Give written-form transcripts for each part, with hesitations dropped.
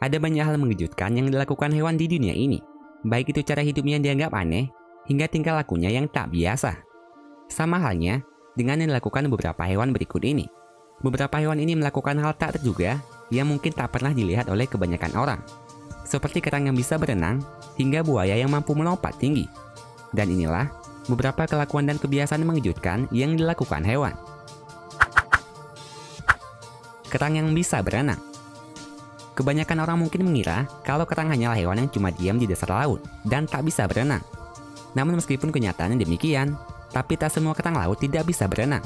Ada banyak hal mengejutkan yang dilakukan hewan di dunia ini. Baik itu cara hidupnya yang dianggap aneh, hingga tingkah lakunya yang tak biasa. Sama halnya dengan yang dilakukan beberapa hewan berikut ini. Beberapa hewan ini melakukan hal tak terduga yang mungkin tak pernah dilihat oleh kebanyakan orang. Seperti kerang yang bisa berenang, hingga buaya yang mampu melompat tinggi. Dan inilah beberapa kelakuan dan kebiasaan mengejutkan yang dilakukan hewan. Kerang yang bisa berenang. Kebanyakan orang mungkin mengira kalau kerang hanyalah hewan yang cuma diam di dasar laut dan tak bisa berenang. Namun meskipun kenyataannya demikian, tapi tak semua kerang laut tidak bisa berenang.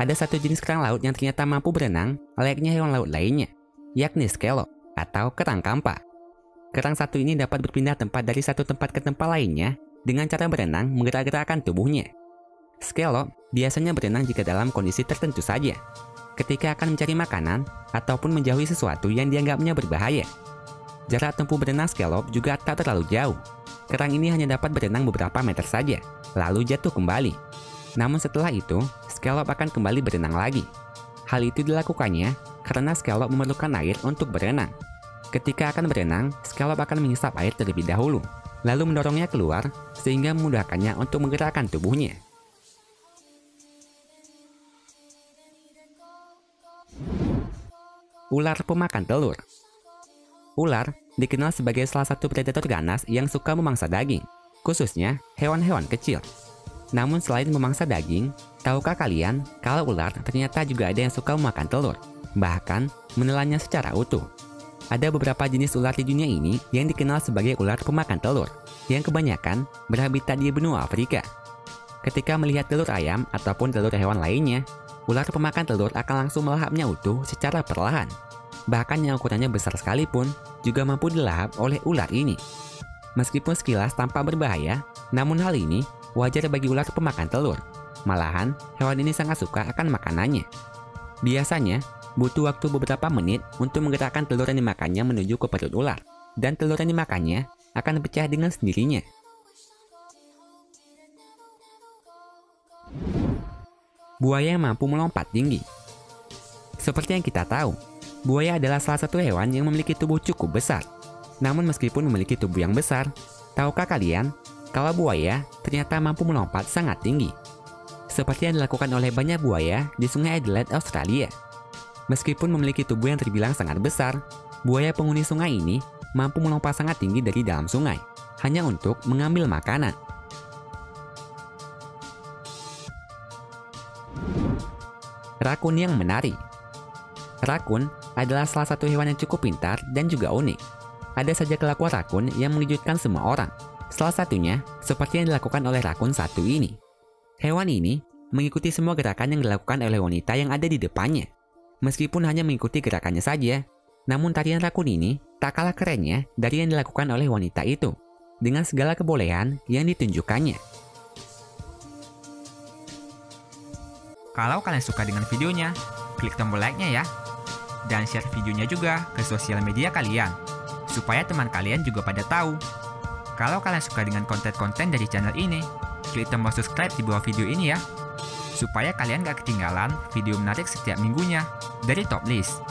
Ada satu jenis kerang laut yang ternyata mampu berenang layaknya hewan laut lainnya, yakni scallop atau kerang kampa. Kerang satu ini dapat berpindah tempat dari satu tempat ke tempat lainnya dengan cara berenang menggerak-gerakkan tubuhnya. Scallop biasanya berenang jika dalam kondisi tertentu saja, ketika akan mencari makanan ataupun menjauhi sesuatu yang dianggapnya berbahaya. Jarak tempuh berenang scallop juga tak terlalu jauh. Kerang ini hanya dapat berenang beberapa meter saja, lalu jatuh kembali. Namun setelah itu, scallop akan kembali berenang lagi. Hal itu dilakukannya karena scallop memerlukan air untuk berenang. Ketika akan berenang, scallop akan menghisap air terlebih dahulu, lalu mendorongnya keluar sehingga memudahkannya untuk menggerakkan tubuhnya. Ular pemakan telur. Ular dikenal sebagai salah satu predator ganas yang suka memangsa daging, khususnya hewan-hewan kecil. Namun selain memangsa daging, tahukah kalian kalau ular ternyata juga ada yang suka memakan telur, bahkan menelannya secara utuh? Ada beberapa jenis ular di dunia ini yang dikenal sebagai ular pemakan telur, yang kebanyakan berhabitat di benua Afrika. Ketika melihat telur ayam ataupun telur hewan lainnya, ular pemakan telur akan langsung melahapnya utuh secara perlahan. Bahkan yang ukurannya besar sekalipun juga mampu dilahap oleh ular ini. Meskipun sekilas tampak berbahaya, namun hal ini wajar bagi ular pemakan telur. Malahan, hewan ini sangat suka akan makanannya. Biasanya, butuh waktu beberapa menit untuk menggerakkan telur yang dimakannya menuju ke perut ular, dan telur yang dimakannya akan pecah dengan sendirinya. Buaya yang mampu melompat tinggi. Seperti yang kita tahu, buaya adalah salah satu hewan yang memiliki tubuh cukup besar. Namun meskipun memiliki tubuh yang besar, tahukah kalian kalau buaya ternyata mampu melompat sangat tinggi? Seperti yang dilakukan oleh banyak buaya di Sungai Adelaide, Australia. Meskipun memiliki tubuh yang terbilang sangat besar, buaya penghuni sungai ini mampu melompat sangat tinggi dari dalam sungai, hanya untuk mengambil makanan. Rakun yang menari. Rakun adalah salah satu hewan yang cukup pintar dan juga unik. Ada saja kelakuan rakun yang mengejutkan semua orang. Salah satunya seperti yang dilakukan oleh rakun satu ini. Hewan ini mengikuti semua gerakan yang dilakukan oleh wanita yang ada di depannya. Meskipun hanya mengikuti gerakannya saja, namun tarian rakun ini tak kalah kerennya dari yang dilakukan oleh wanita itu, dengan segala kebolehan yang ditunjukkannya. Kalau kalian suka dengan videonya, klik tombol like-nya ya. Dan share videonya juga ke sosial media kalian, supaya teman kalian juga pada tahu. Kalau kalian suka dengan konten-konten dari channel ini, klik tombol subscribe di bawah video ini ya, supaya kalian gak ketinggalan video menarik setiap minggunya dari Top List.